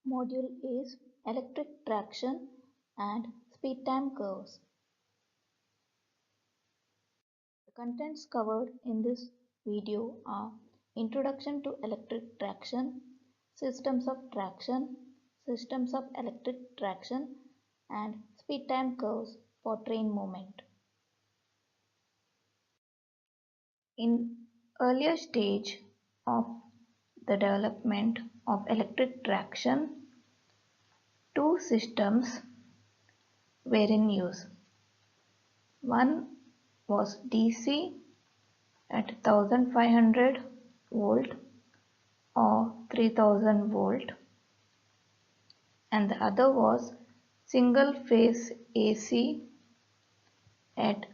Module is electric traction and speed time curves. The contents covered in this video are Introduction to electric traction, systems of electric traction, and speed time curves for train movement. In earlier stage of the development of electric traction, two systems were in use. One was DC at 1500 volt or 3000 volt, and the other was single phase AC at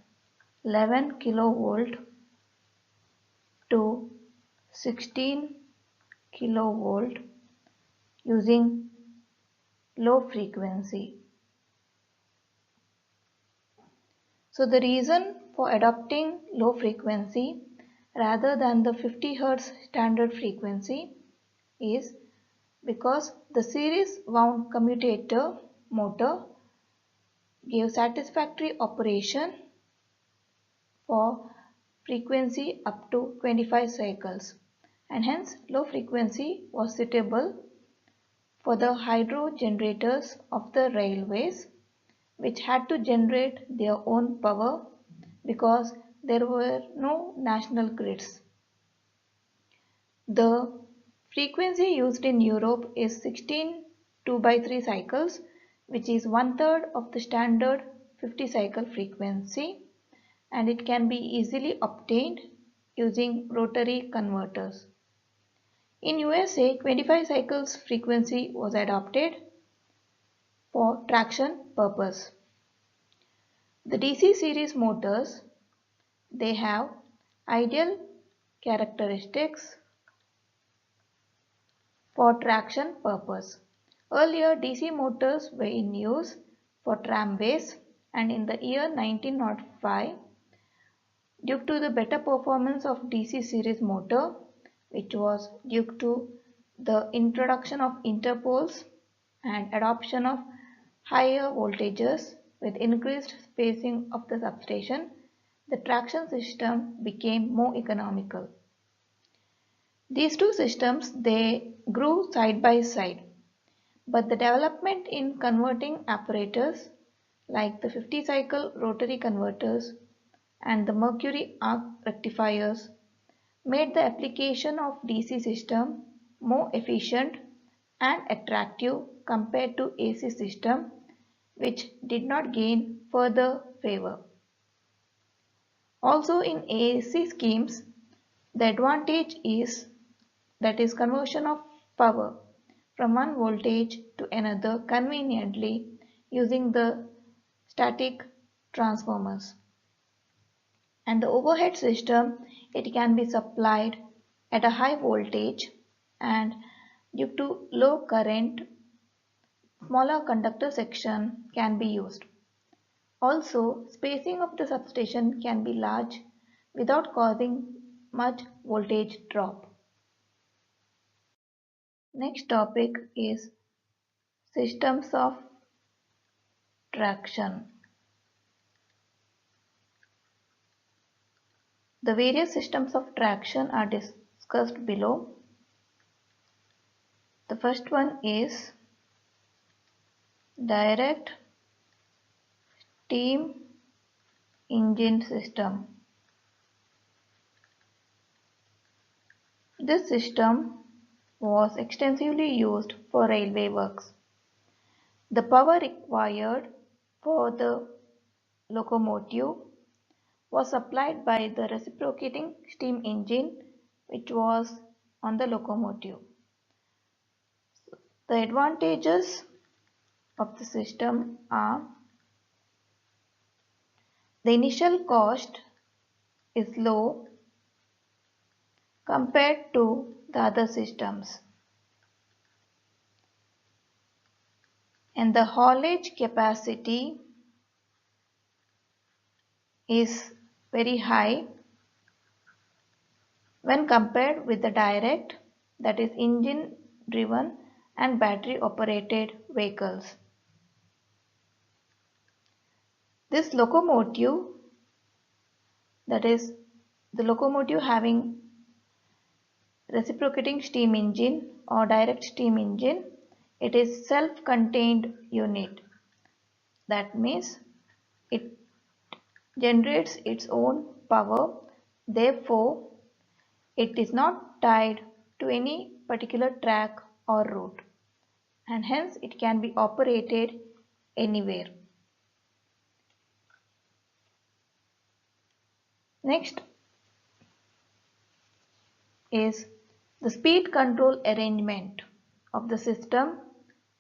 11 kilovolt to 16 kilovolt using low frequency. So the reason for adopting low frequency rather than the 50 Hz standard frequency is because the series wound commutator motor gave satisfactory operation for frequency up to 25 cycles, and hence low frequency was suitable for the hydro generators of the railways, which had to generate their own power because there were no national grids. The frequency used in Europe is 16 2/3 cycles, which is 1/3 of the standard 50 cycle frequency, and it can be easily obtained using rotary converters. In USA, 25 cycles frequency was adopted for traction purpose. The DC series motors, they have ideal characteristics for traction purpose. Earlier, DC motors were in use for tramways, and in the year 1905, due to the better performance of DC series motor, which was due to the introduction of interpoles and adoption of higher voltages with increased spacing of the substation, the traction system became more economical. These two systems, they grew side by side, but the development in converting apparatus like the 50 cycle rotary converters and the mercury arc rectifiers made the application of DC system more efficient and attractive compared to AC system, which did not gain further favor. Also in AC schemes, the advantage is that is conversion of power from one voltage to another conveniently using the static transformers. And the overhead system, it can be supplied at a high voltage, and due to low current, smaller conductor section can be used. Also, spacing of the substation can be large without causing much voltage drop. Next topic is systems of traction. The various systems of traction are discussed below. The first one is direct steam engine system. This system was extensively used for railway works. The power required for the locomotive was supplied by the reciprocating steam engine which was on the locomotive. The advantages of the system are the initial cost is low compared to the other systems, and the haulage capacity is very high when compared with the direct, that is engine driven, and battery operated vehicles. This locomotive, that is the locomotive having reciprocating steam engine or direct steam engine, it is self-contained unit. That means it generates its own power. Therefore, it is not tied to any particular track or route, and hence it can be operated anywhere. Next is the speed control arrangement of the system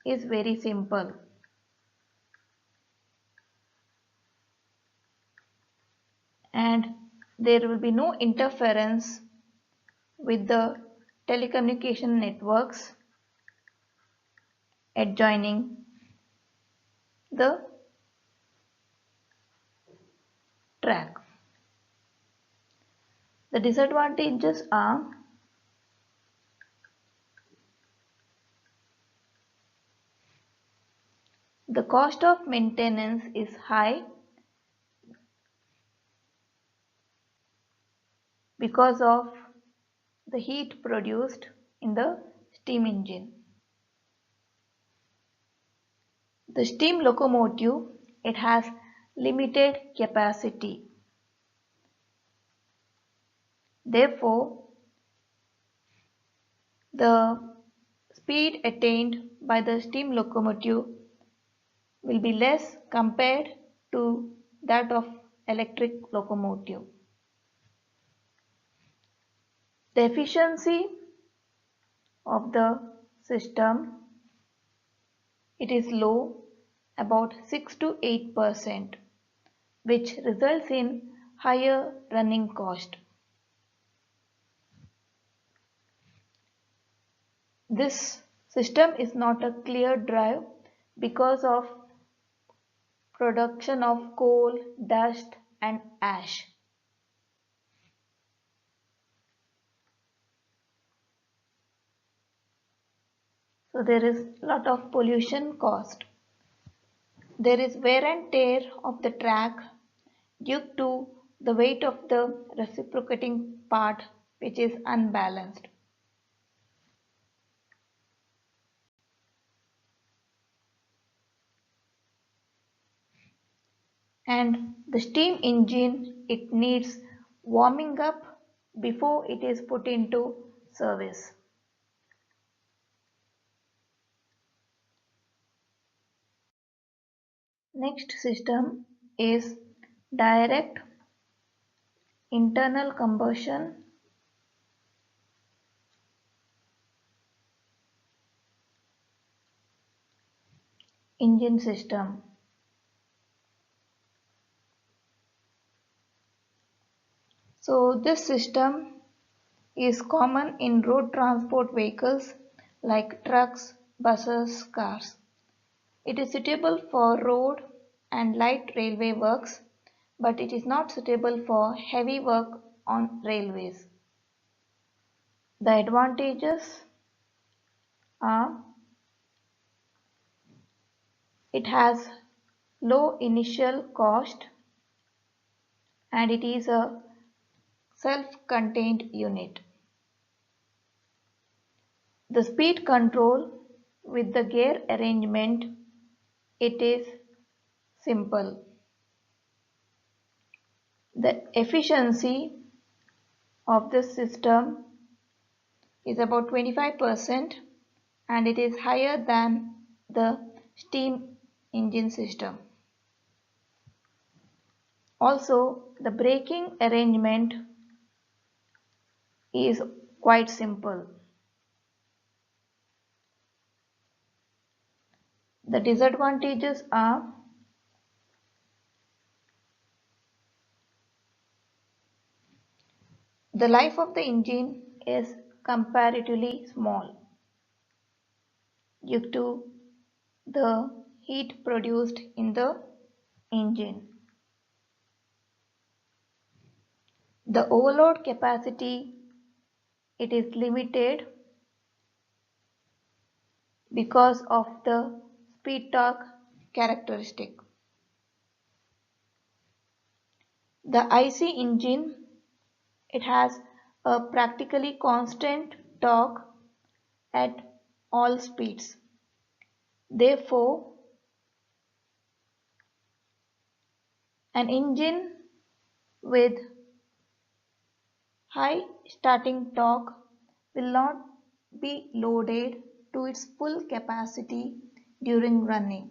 is very simple. And there will be no interference with the telecommunication networks adjoining the track. The disadvantages are the cost of maintenance is high because of the heat produced in the steam engine. The steam locomotive, it has limited capacity. Therefore, the speed attained by the steam locomotive will be less compared to that of electric locomotive. The efficiency of the system, it is low, about 6 to 8%, which results in higher running cost. This system is not a clear drive because of production of coal, dust and ash. So there is lot of pollution caused. There is wear and tear of the track due to the weight of the reciprocating part, which is unbalanced. And the steam engine, it needs warming up before it is put into service. Next system is direct internal combustion engine system. So this system is common in road transport vehicles like trucks, buses, cars. It is suitable for road and light railway works, but it is not suitable for heavy work on railways. The advantages are it has low initial cost and it is a self-contained unit. The speed control with the gear arrangement, it is simple. The efficiency of this system is about 25% and it is higher than the steam engine system. Also, the braking arrangement is quite simple. The disadvantages are the life of the engine is comparatively small due to the heat produced in the engine. The overload capacity, it is limited because of the speed torque characteristic. The IC engine, it has a practically constant torque at all speeds. Therefore, an engine with high starting torque will not be loaded to its full capacity during running.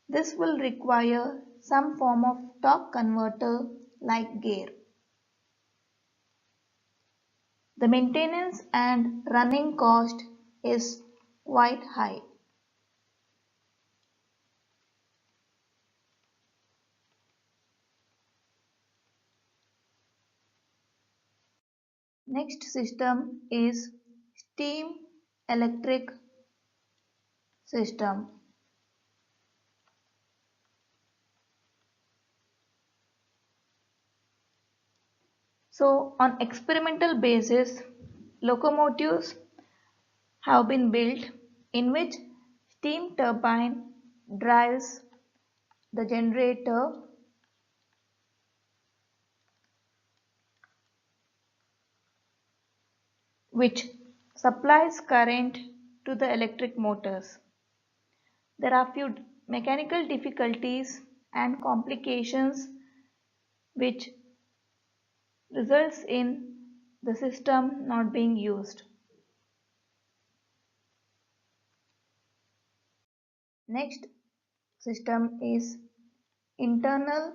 This will require some form of torque converter like gear. The maintenance and running cost is quite high. Next system is steam electric system. So on experimental basis, locomotives have been built in which steam turbine drives the generator which supplies current to the electric motors. There are few mechanical difficulties and complications which results in the system not being used. Next system is internal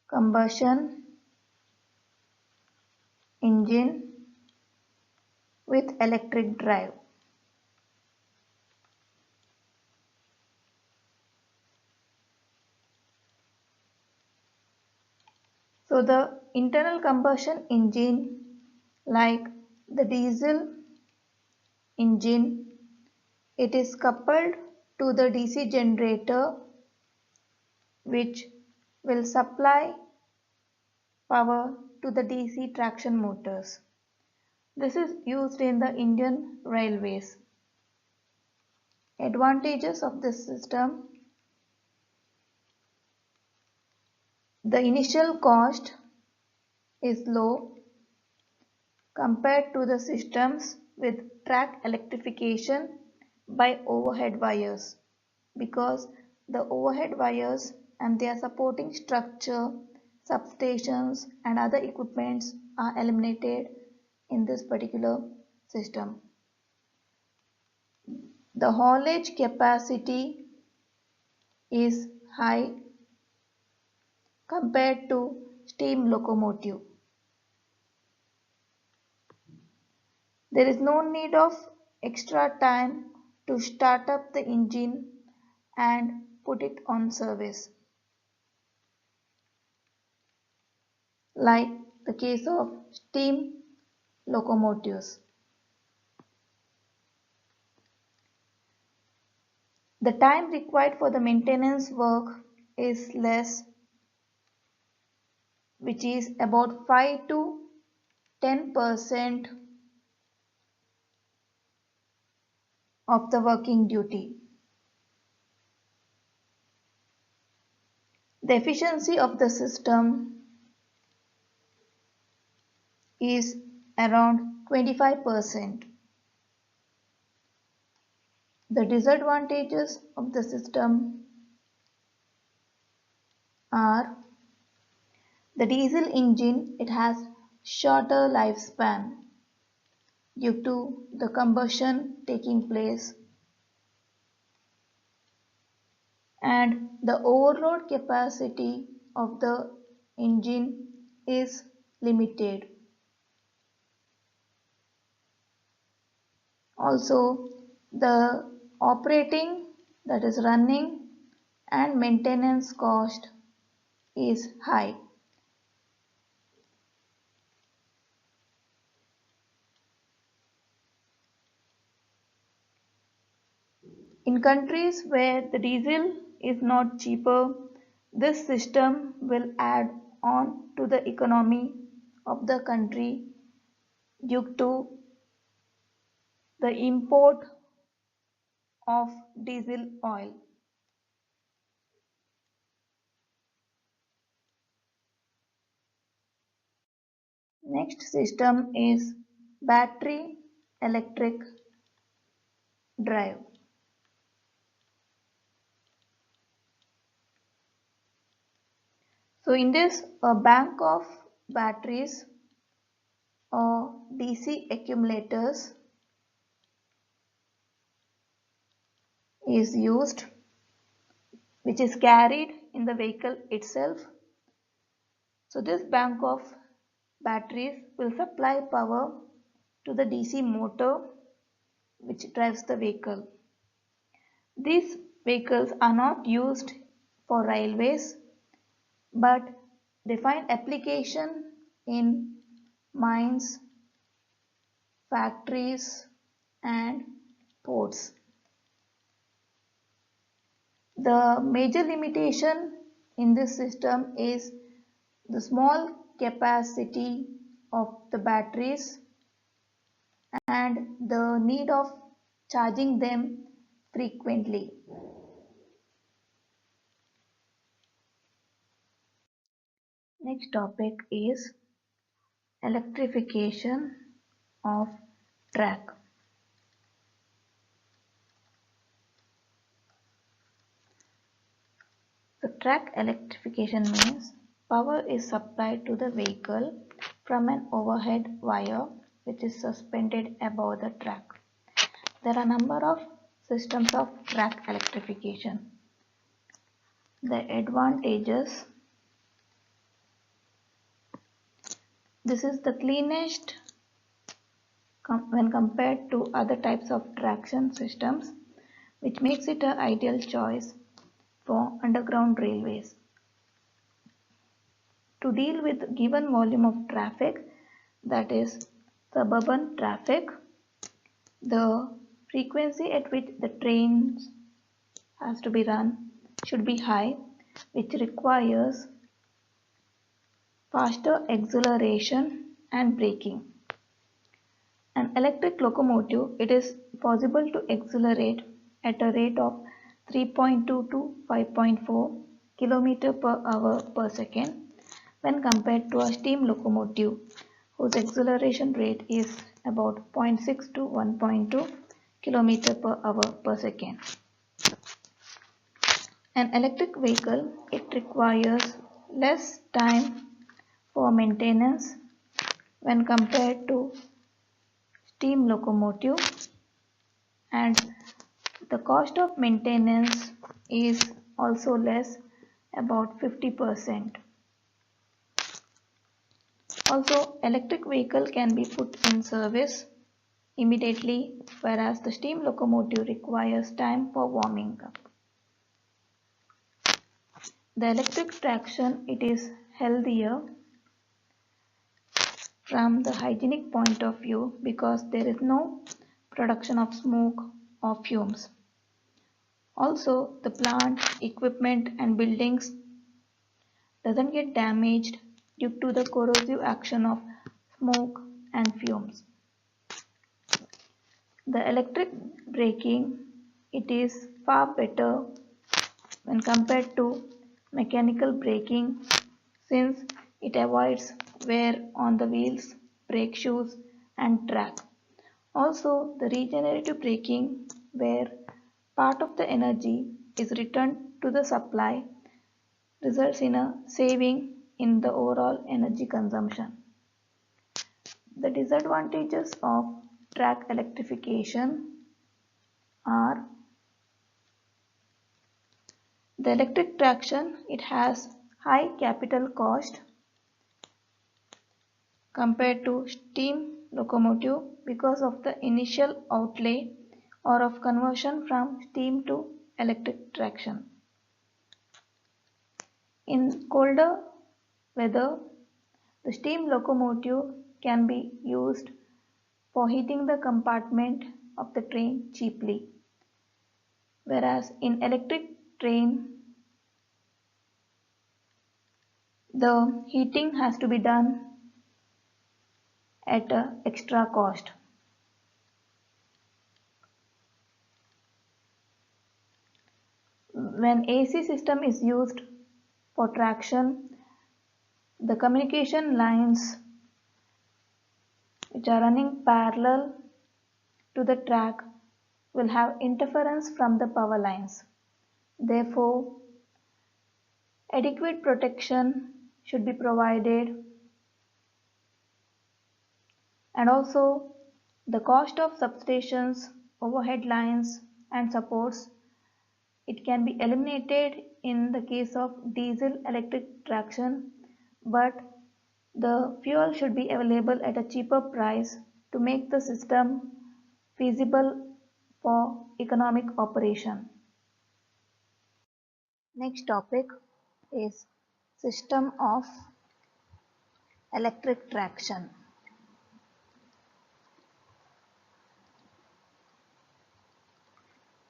combustion engine with electric drive. So the internal combustion engine, like the diesel engine, it is coupled to the DC generator which will supply power to the DC traction motors. This is used in the Indian railways. Advantages of this system: the initial cost is low compared to the systems with track electrification by overhead wires, because the overhead wires and their supporting structure, substations and other equipments are eliminated in this particular system. The haulage capacity is high compared to steam locomotive. There is no need of extra time to start up the engine and put it on service, like the case of steam locomotives. The time required for the maintenance work is less, which is about 5 to 10% of the working duty. The efficiency of the system is around 25%. The disadvantages of the system are: the diesel engine, it has shorter lifespan due to the combustion taking place, and the overload capacity of the engine is limited. Also, the operating, that is running, and maintenance cost is high. In countries where the diesel is not cheaper, this system will add on to the economy of the country due to the import of diesel oil. Next system is battery electric drive. So in this, a bank of batteries or DC accumulators is used, which is carried in the vehicle itself. So this bank of batteries will supply power to the DC motor which drives the vehicle. These vehicles are not used for railways, but they find application in mines, factories and ports. The major limitation in this system is the small capacity of the batteries and the need of charging them frequently. Next topic is electrification of track. The track electrification means power is supplied to the vehicle from an overhead wire which is suspended above the track. There are a number of systems of track electrification. The advantages: this is the cleanest when compared to other types of traction systems, which makes it an ideal choice for underground railways. To deal with given volume of traffic, that is suburban traffic, the frequency at which the trains has to be run should be high, which requires faster acceleration and braking. An electric locomotive, it is possible to accelerate at a rate of 3.2 to 5.4 km per hour per second when compared to a steam locomotive whose acceleration rate is about 0.6 to 1.2 km per hour per second. An electric vehicle, it requires less time for maintenance when compared to steam locomotive, and the cost of maintenance is also less, about 50%. Also, electric vehicle can be put in service immediately, whereas the steam locomotive requires time for warming up. The electric traction, it is healthier from the hygienic point of view because there is no production of smoke or fumes. Also, the plant, equipment and buildings doesn't get damaged due to the corrosive action of smoke and fumes. The electric braking, it is far better when compared to mechanical braking, since it avoids wear on the wheels, brake shoes and track. Also, the regenerative braking, where part of the energy is returned to the supply, results in a saving in the overall energy consumption. The disadvantages of track electrification are: the electric traction, it has high capital cost compared to steam locomotive because of the initial outlay or of conversion from steam to electric traction. In colder weather, the steam locomotive can be used for heating the compartment of the train cheaply, whereas in electric train, the heating has to be done at an extra cost. when AC system is used for traction, the communication lines which are running parallel to the track will have interference from the power lines. Therefore, adequate protection should be provided, and also the cost of substations, overhead lines and supports, it can be eliminated in the case of diesel electric traction, but the fuel should be available at a cheaper price to make the system feasible for economic operation. Next topic is system of electric traction.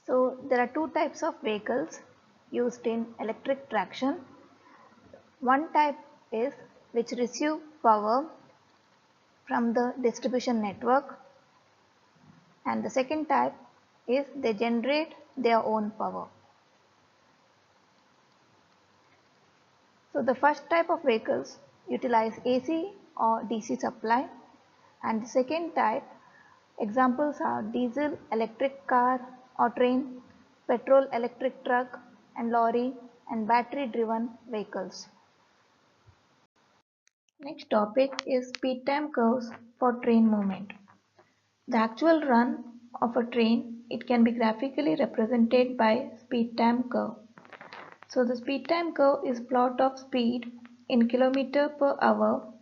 So there are two types of vehicles used in electric traction. One type is which receive power from the distribution network, and the second type is they generate their own power. So the first type of vehicles utilize AC or DC supply, and the second type examples are diesel electric car or train, petrol electric truck and lorry, and battery driven vehicles. Next topic is speed time curves for train movement. The actual run of a train, it can be graphically represented by speed time curve. So the speed time curve is plot of speed in kilometer per hour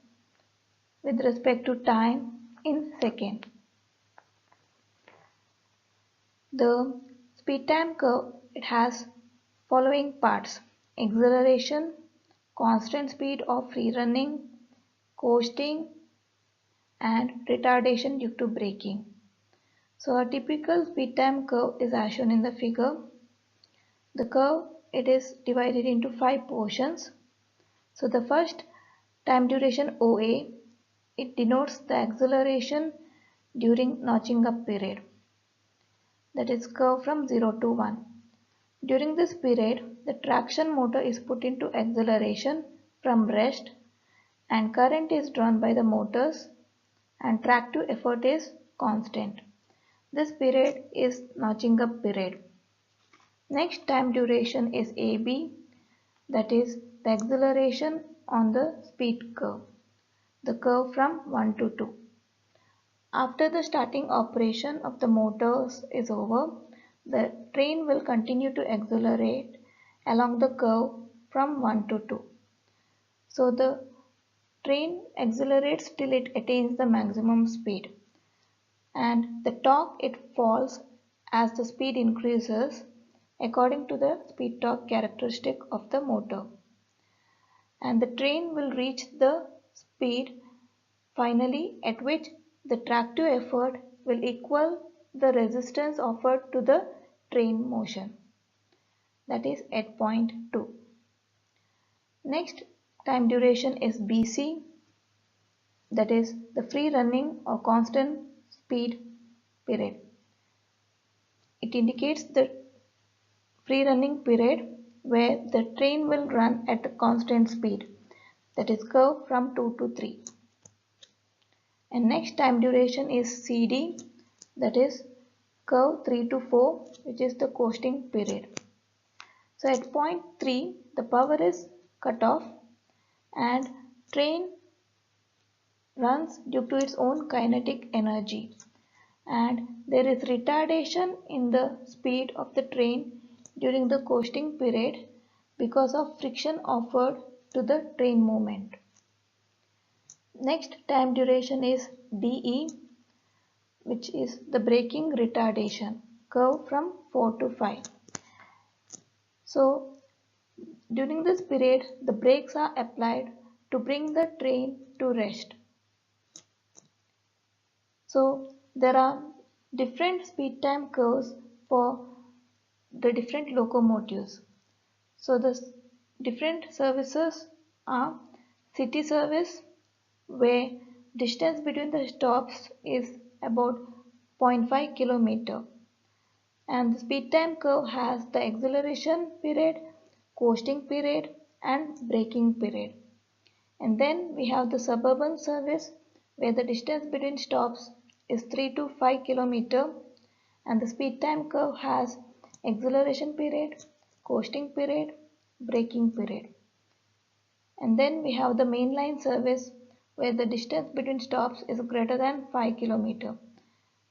with respect to time in second. The speed time curve, it has following parts: acceleration, constant speed of free running, coasting and retardation due to braking. So a typical speed time curve is as shown in the figure. The curve, it is divided into 5 portions. So the first time duration OA, it denotes the acceleration during notching up period. That is curve from 0 to 1. During this period, the traction motor is put into acceleration from rest and current is drawn by the motors and track to effort is constant. This period is notching up period. Next time duration is AB, that is the acceleration on the speed curve, the curve from 1 to 2. After the starting operation of the motors is over, the train will continue to accelerate along the curve from 1 to 2. So the train accelerates till it attains the maximum speed, and the torque it falls as the speed increases according to the speed torque characteristic of the motor, and the train will reach the speed finally at which the tractive effort will equal the resistance offered to the train motion, that is at point 2. Next time duration is BC, that is the free running or constant speed period. It indicates the free running period where the train will run at a constant speed, that is curve from 2 to 3. And next time duration is CD, that is curve 3 to 4, which is the coasting period. So at point 3 the power is cut off and train runs due to its own kinetic energy, and there is retardation in the speed of the train during the coasting period because of friction offered to the train movement. Next time duration is DE, which is the braking retardation, curve from 4 to 5. So during this period the brakes are applied to bring the train to rest. So there are different speed time curves for the different locomotives. So the different services are city service, where distance between the stops is about 0.5 kilometer. And the speed time curve has the acceleration period, coasting period and braking period. And then we have the suburban service where the distance between stops is 3 to 5 km and the speed time curve has acceleration period, coasting period, braking period. And then we have the mainline service where the distance between stops is greater than 5 km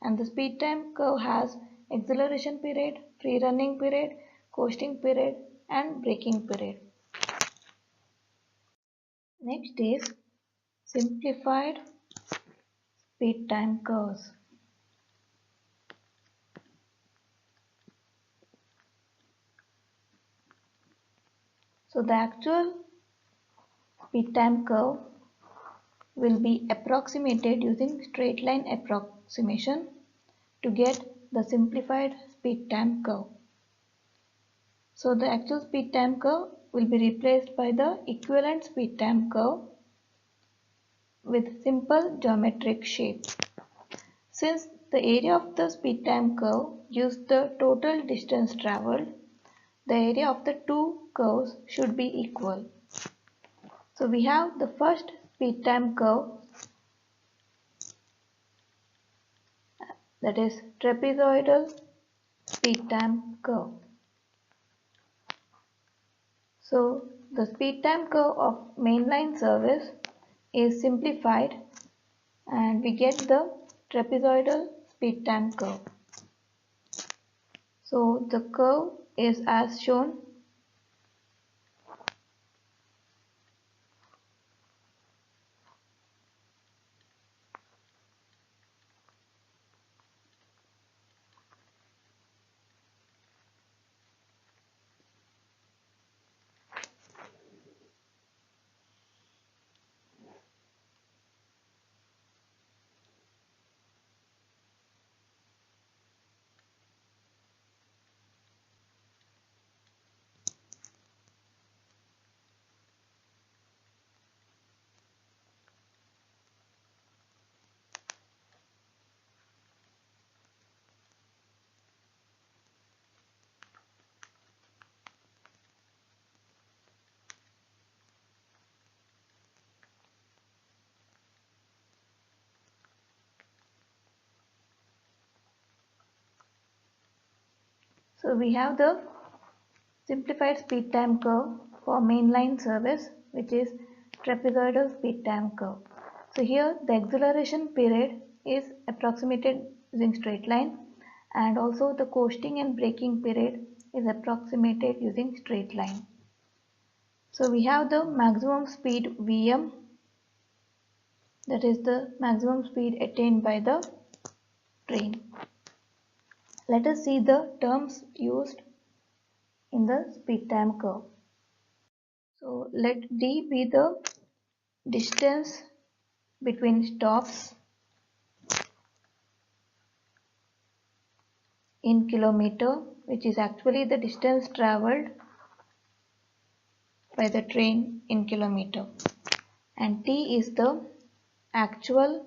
and the speed time curve has acceleration period, free running period, coasting period and braking period. Next is simplified speed time curves. So the actual speed time curve will be approximated using straight line approximation to get the simplified speed time curve. So the actual speed time curve will be replaced by the equivalent speed time curve with simple geometric shape. Since the area of the speed time curve gives the total distance travelled, the area of the two curves should be equal. So we have the first speed time curve, that is trapezoidal speed time curve. So the speed time curve of mainline service is simplified and we get the trapezoidal speed time curve. So the curve is as shown. So we have the simplified speed time curve for mainline service, which is trapezoidal speed time curve. So here the acceleration period is approximated using straight line and also the coasting and braking period is approximated using straight line. So we have the maximum speed Vm, that is the maximum speed attained by the train. Let us see the terms used in the speed time curve. So let d be the distance between stops in kilometer, which is actually the distance travelled by the train in kilometer, and t is the actual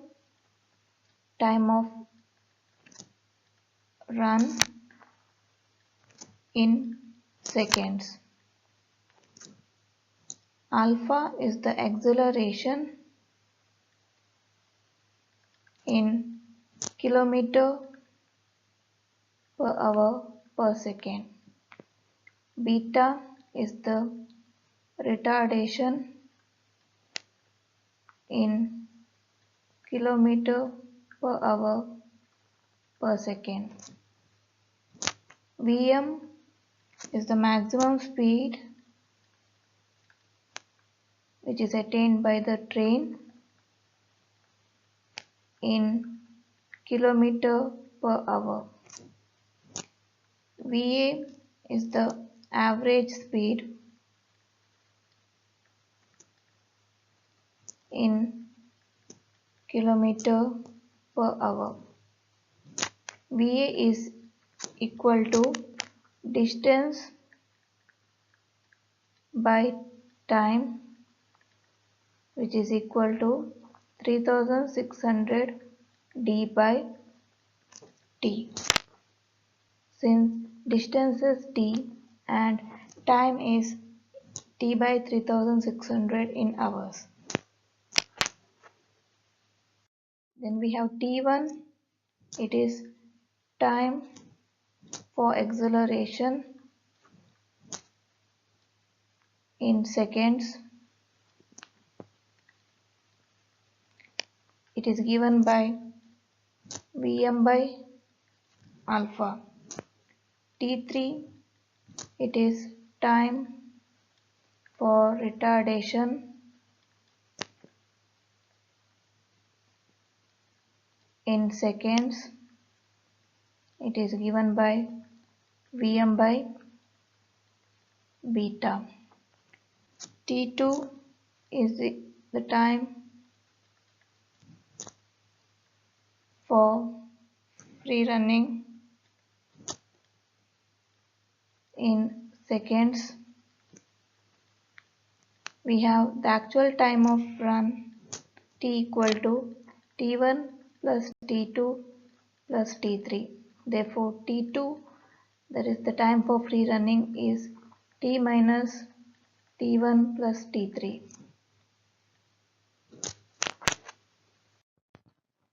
time of run in seconds. Alpha is the acceleration in kilometer per hour per second. Beta is the retardation in kilometer per hour per second. Vm is the maximum speed which is attained by the train in kilometer per hour. Va is the average speed in kilometer per hour. Va is equal to distance by time, which is equal to 3600 d by t. since distance is t and time is t by 3600 in hours. Then we have t1, it is time for acceleration in seconds. It is given by Vm by alpha. T3, it is time for retardation in seconds. It is given by Vm by beta. T2 is the time for free running in seconds. We have the actual time of run t equal to t1 plus t2 plus t3. Therefore t2, that is the time for free running, is t minus t1 plus t3.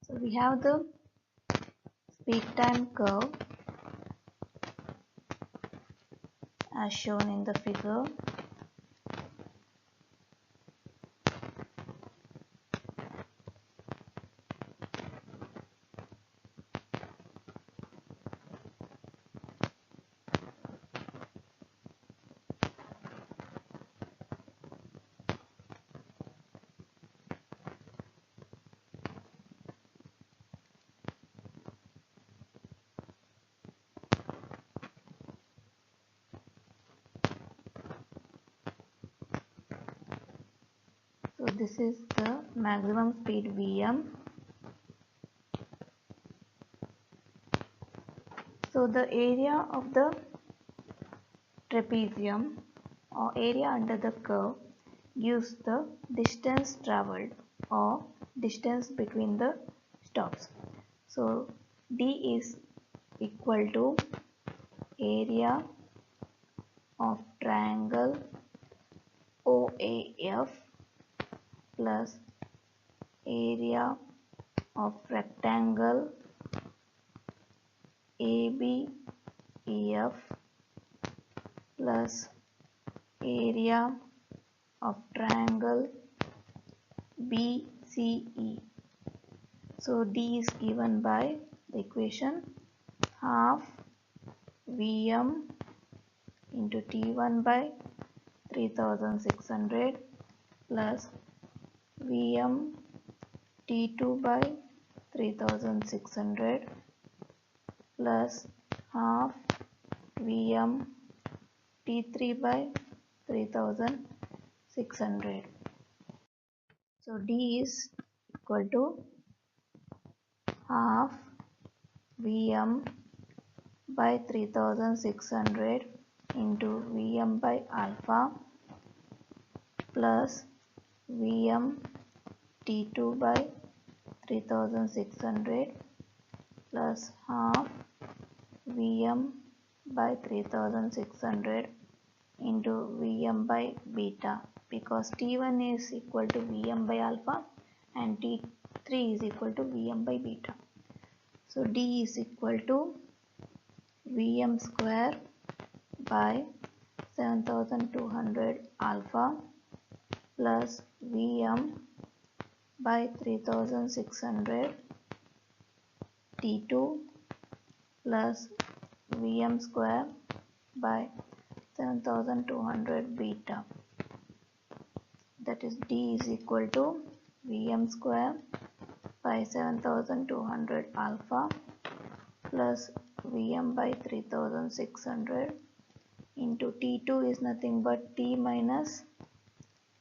So we have the speed time curve as shown in the figure. So this is the maximum speed Vm. So the area of the trapezium or area under the curve gives the distance traveled or distance between the stops. So D is equal to area of triangle OAF plus area of rectangle ABEF plus area of triangle BCE. So D is given by the equation half Vm into T1 by 3600 plus Vm T2 by 3600 plus half Vm T3 by 3600. So D is equal to half Vm by 3600 into Vm by alpha plus Vm T2 by 3600 plus half Vm by 3600 into Vm by beta, because T1 is equal to Vm by alpha and T3 is equal to Vm by beta. So D is equal to Vm square by 7200 alpha plus Vm by 3600 T2 plus Vm square by 7200 beta. That is D is equal to Vm square by 7200 alpha plus Vm by 3600 into T2 is nothing but T minus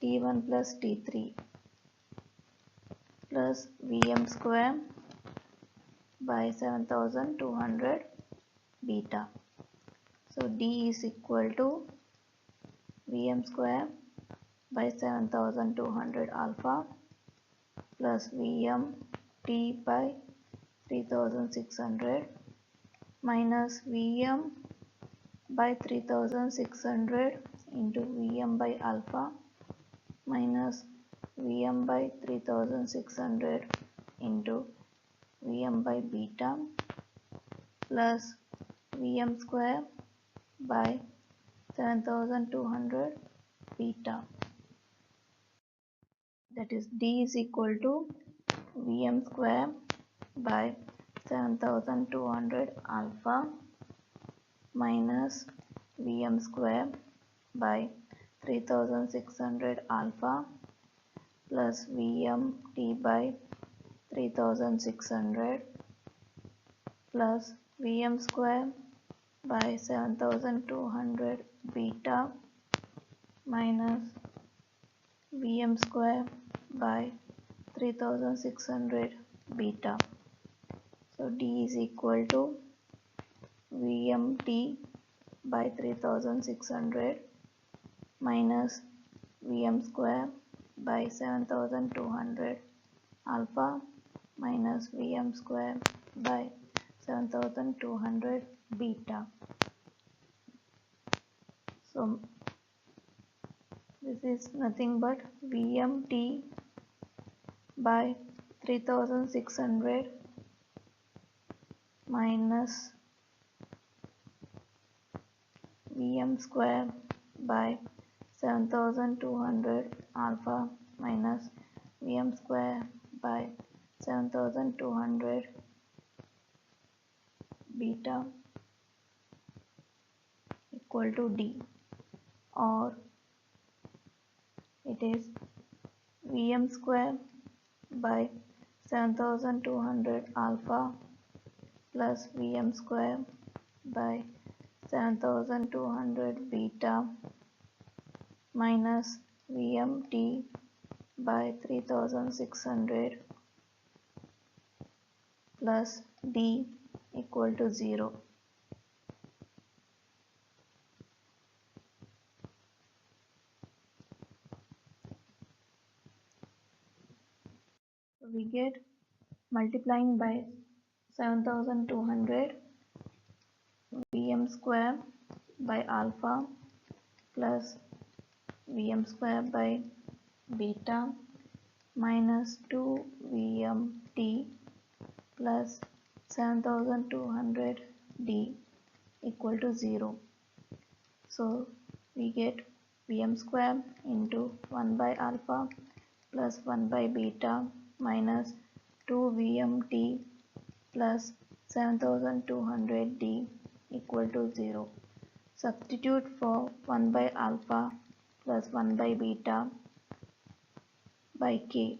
T1 plus T3 plus Vm square by 7200 beta. So D is equal to Vm square by 7200 alpha plus Vm T by 3600 minus Vm by 3600 into Vm by alpha minus Vm by 3600 into Vm by beta plus Vm square by 7200 beta, that is D is equal to Vm square by 7200 alpha minus Vm square by 3600 alpha plus Vmt by 3600 plus Vm square by 7200 beta minus Vm square by 3600 beta. So D is equal to Vmt by 3600 minus Vm square by 7200 alpha minus Vm square by 7200 beta. So this is nothing but Vmt by 3600 minus Vm square by 7200 alpha minus Vm square by 7200 beta equal to D, or it is Vm square by 7200 alpha plus Vm square by 7200 beta minus Vmt by 3600 plus D equal to 0. So we get multiplying by 7200 Vm square by alpha plus Vm square by beta minus 2 Vmt plus 7200 D equal to 0. So we get Vm square into 1 by alpha plus 1 by beta minus 2 Vmt plus 7200 D equal to 0. Substitute for 1 by alpha plus 1 by beta by k.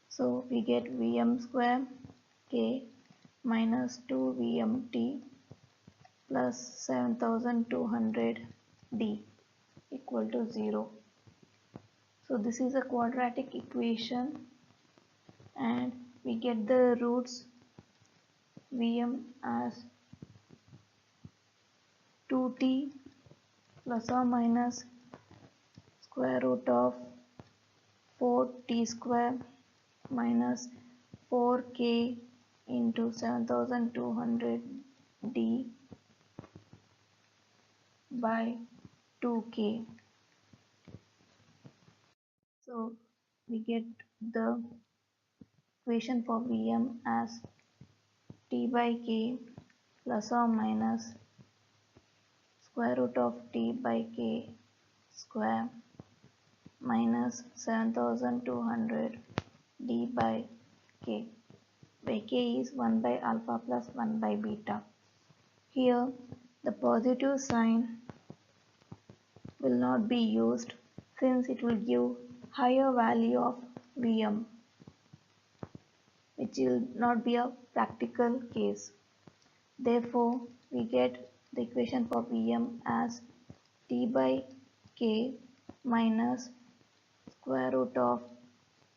So we get Vm square k minus 2 Vmt plus 7200 D equal to 0. So this is a quadratic equation and we get the roots Vm as 2t plus or minus square root of 4t square minus 4k into 7200 D by 2k. So we get the equation for Vm as t by k plus or minus square root of t by k square minus 7200 D by k, where k is 1 by alpha plus 1 by beta. Here the positive sign will not be used since it will give higher value of Vm, which will not be a practical case. Therefore, we get the equation for Vm as t by k minus square root of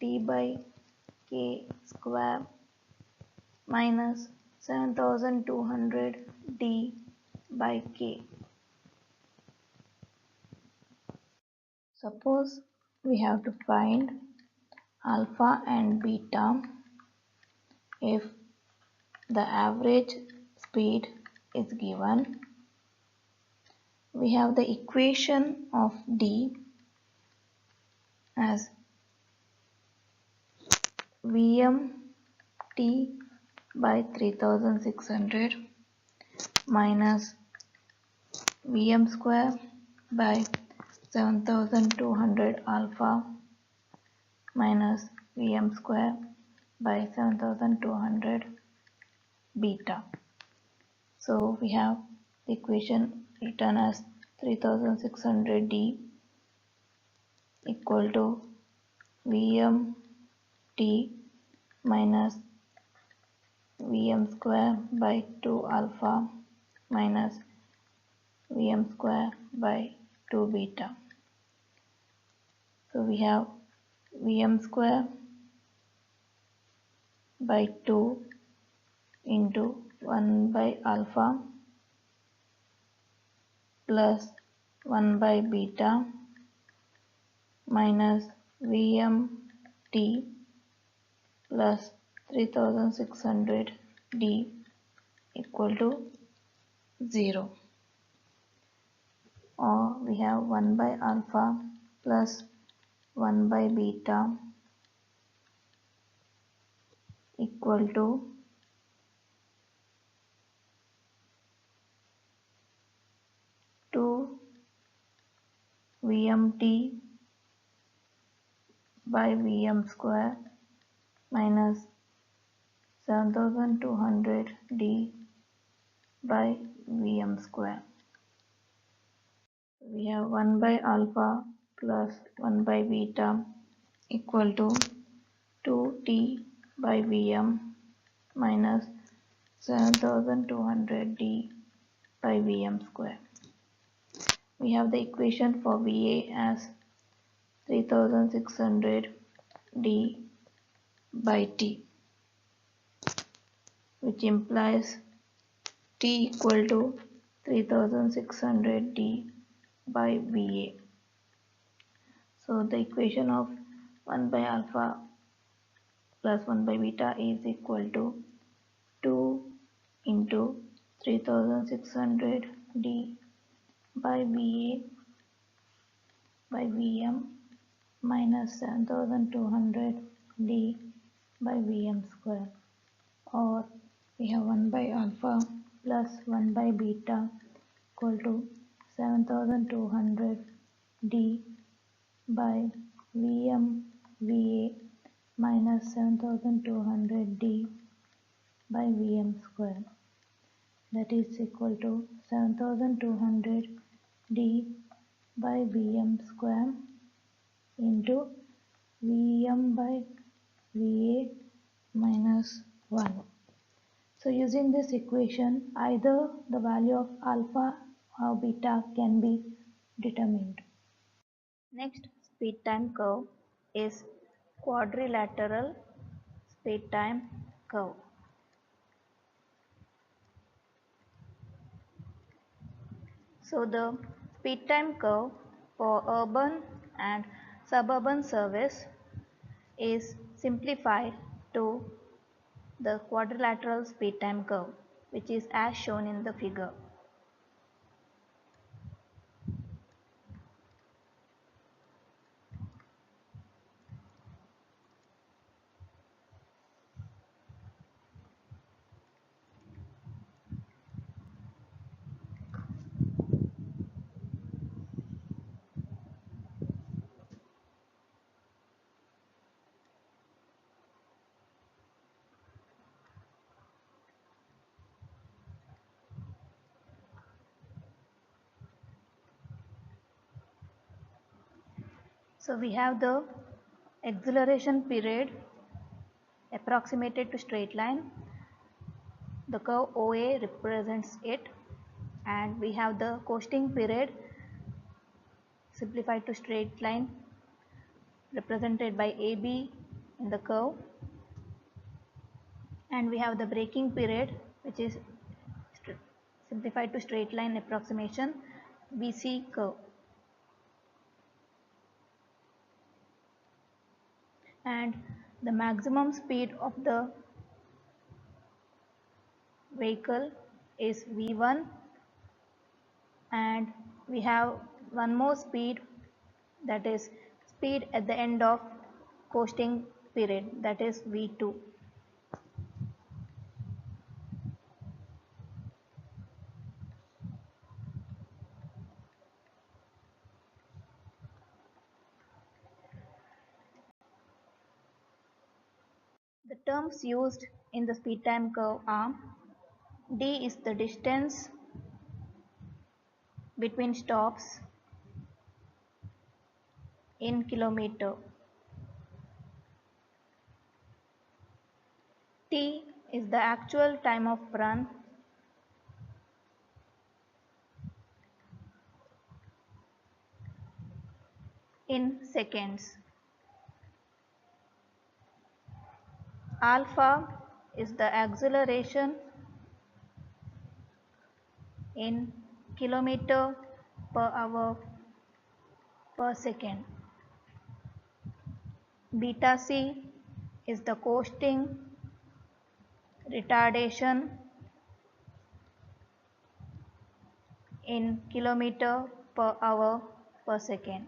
t by k square minus 7200 D by k. Suppose we have to find alpha and beta if the average speed is given. We have the equation of D as Vmt by 3600 minus Vm square by 7200 alpha minus Vm square by 7200 beta. So we have the equation written as 3600D equal to Vmt minus Vm square by 2 alpha minus Vm square by 2 beta. So we have Vm square by 2 into 1 by alpha plus 1 by beta minus Vmt plus 3600D equal to 0, or we have 1 by alpha plus 1 by beta equal to 2 Vmt by Vm square minus 7200D by Vm square. We have 1 by alpha plus 1 by beta equal to 2T by Vm minus 7200D by Vm square. We have the equation for Va as 3600D by T, which implies T equal to 3600D by Va. So the equation of 1 by alpha plus 1 by beta is equal to 2 into 3600D by Va by Vm minus 7200D by Vm square, or we have 1 by alpha plus 1 by beta equal to 7200D by Vm Va minus 7200D by Vm square, that is equal to 7200D by Vm square into Vm by Va minus 1. So using this equation, either the value of alpha or beta can be determined. Next speed time curve is quadrilateral speed time curve. So the speed time curve for urban and suburban service is simplified to the quadrilateral speed time curve, which is as shown in the figure. So we have the acceleration period approximated to straight line. The curve OA represents it, and we have the coasting period simplified to straight line represented by AB in the curve, and we have the braking period, which is simplified to straight line approximation BC curve. And the maximum speed of the vehicle is V1, and we have one more speed, that is speed at the end of coasting period, that is V2. The terms used in the speed time curve are: D is the distance between stops in kilometer. T is the actual time of run in seconds. Alpha is the acceleration in kilometer per hour per second. Beta C is the coasting retardation in kilometer per hour per second.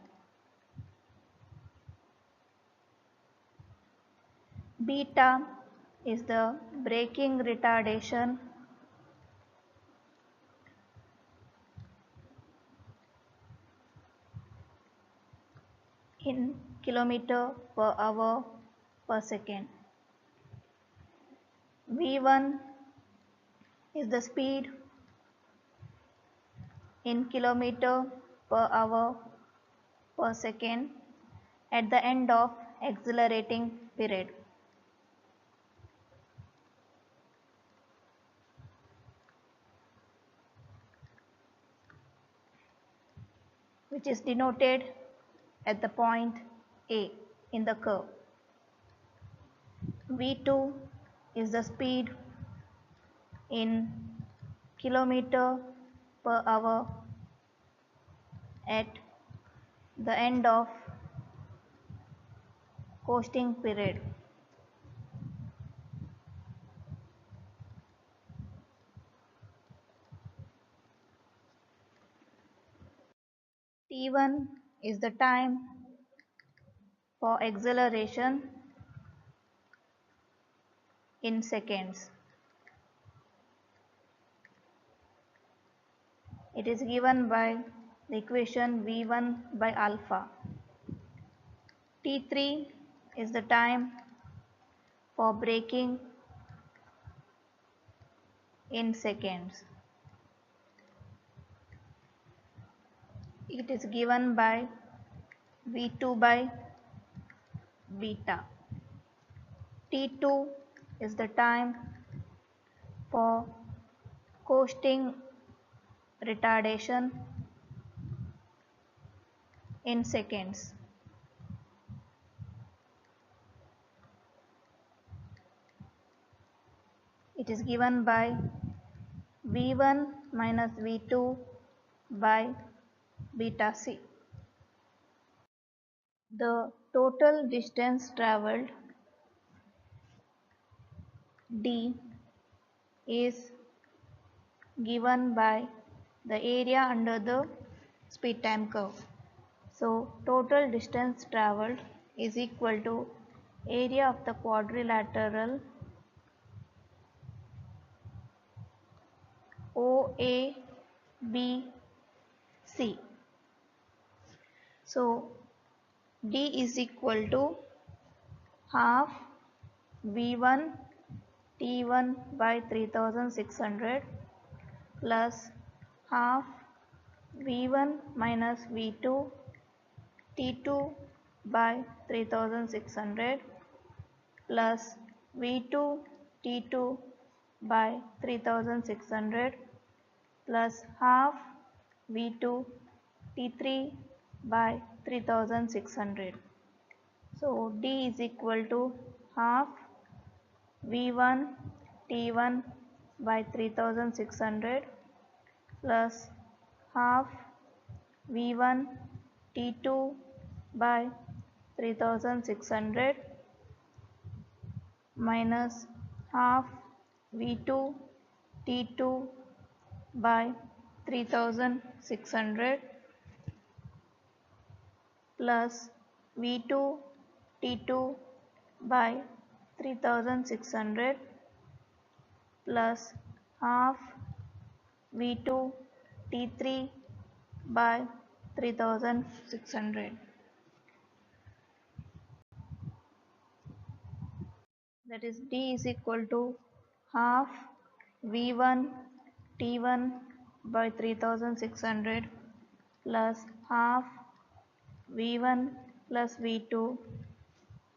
Beta is the braking retardation in kilometer per hour per second. V1 is the speed in kilometer per hour per second at the end of accelerating period. Which is denoted at the point A in the curve. V2 is the speed in kilometer per hour at the end of coasting period. T1 is the time for acceleration in seconds. It is given by the equation V1 by alpha. T3 is the time for braking in seconds. It is given by V2 by beta. T2 is the time for coasting retardation in seconds. It is given by V1 minus V2 by beta C. The total distance travelled D is given by the area under the speed time curve. So total distance travelled is equal to area of the quadrilateral OABC. So D is equal to half V1 T1 by 3600 plus half V1 minus V2 T2 by 3600 plus V2 T2 by 3600 plus half V2 T3 by 3600. So D is equal to half V1 T1 by 3600 plus half V1 T2 by 3600 minus half V2 T2 by 3600 plus V2 T2 by 3600 plus half V2 T3 by 3600. That is D is equal to half V1 T1 by 3600 plus half V1 plus V2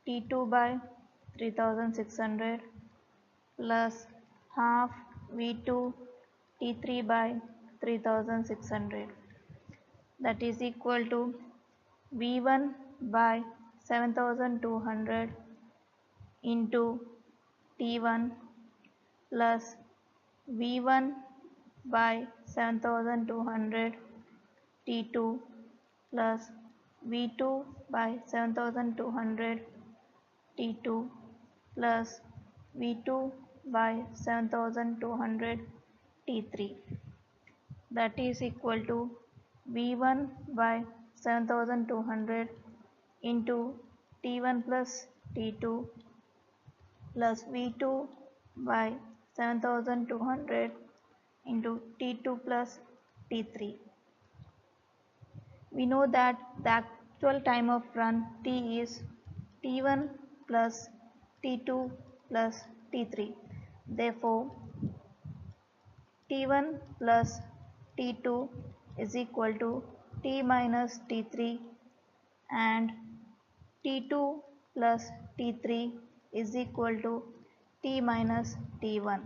T2 by 3600 plus half V2 T3 by 3600, that is equal to V1 by 7200 into T1 plus V1 by 7200 T2 plus V2 by 7200 T2 plus V2 by 7200 T3, that is equal to V1 by 7200 into T1 plus T2 plus V2 by 7200 into T2 plus T3. We know that the actual time of run T is T1 plus T2 plus T3. Therefore, T1 plus T2 is equal to T minus T3 and T2 plus T3 is equal to T minus T1.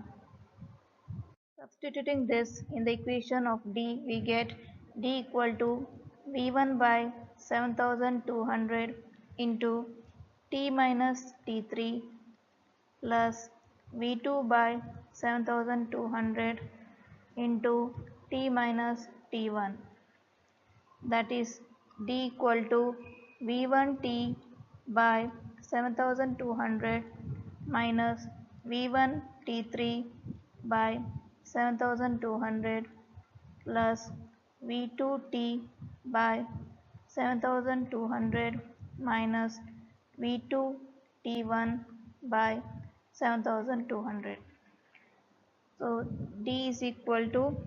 Substituting this in the equation of D, we get D equal to V1 by 7200 into T minus T3 plus V2 by 7200 into T minus T1, that is D equal to V1T by 7200 minus V1 T3 by 7200 plus V2 T by 7200 minus V2 T1 by 7200. So D is equal to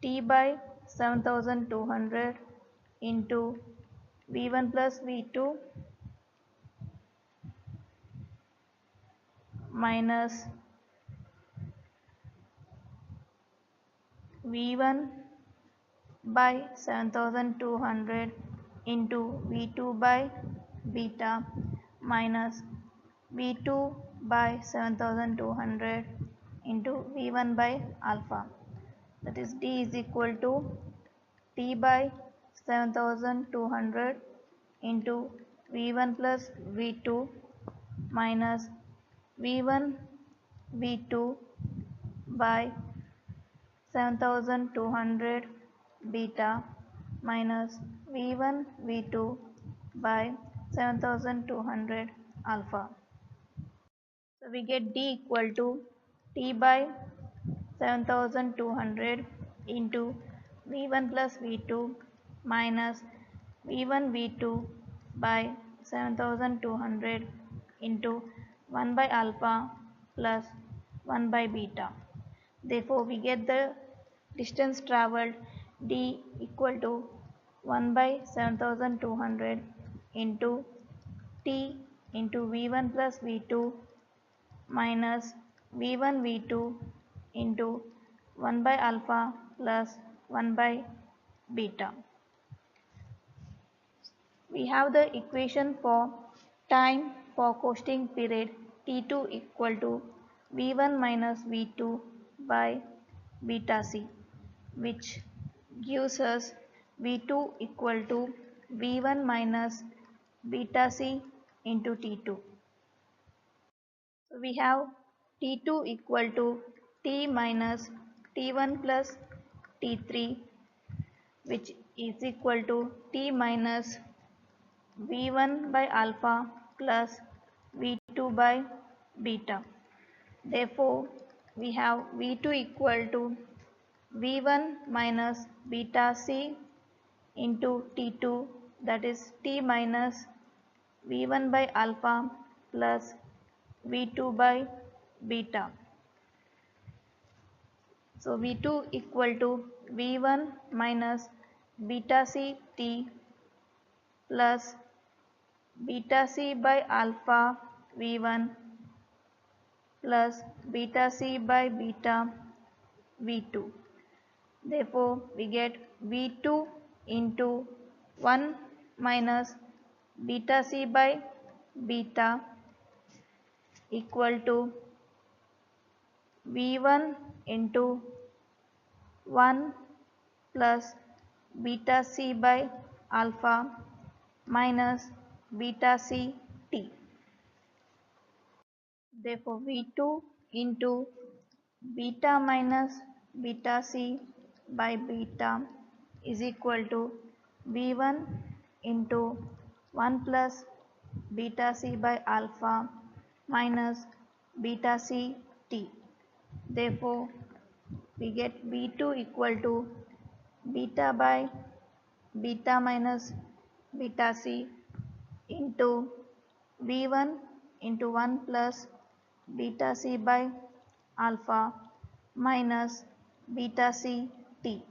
T by 7200 into V1 plus V2 minus V1 by 7200 into V2 by beta minus V2 by 7200 into V1 by alpha, that is D is equal to T by 7200 into V1 plus V2 minus V1 V2 by 7200 beta minus V1 V2 by 7200 alpha. So we get D equal to T by 7200 into V1 plus V2 minus V1 V2 by 7200 into 1 by alpha plus 1 by beta. Therefore, we get the distance travelled D equal to 1 by 7200 into T into V1 plus V2 minus V1 V2 into 1 by alpha plus 1 by beta. We have the equation for time for coasting period T2 equal to V1 minus V2 by beta C, which gives us V2 equal to V1 minus beta C into T2. So we have T2 equal to T minus T1 plus T3, which is equal to T minus V1 by alpha plus V2 by beta. Therefore, we have V2 equal to V1 minus beta C into T2, that is T minus V1 by alpha plus V2 by beta. So V2 equal to V1 minus beta C T plus beta C by alpha V1 plus beta C by beta V2. Therefore, we get V2 into 1 minus beta C by beta equal to V1 into 1 plus beta C by alpha minus beta C T. Therefore, V2 into beta minus beta C by beta is equal to V1 into 1 plus beta C by alpha minus beta C T. Therefore, we get V2 equal to beta by beta minus beta C into V1 into 1 plus beta C by alpha minus beta C T.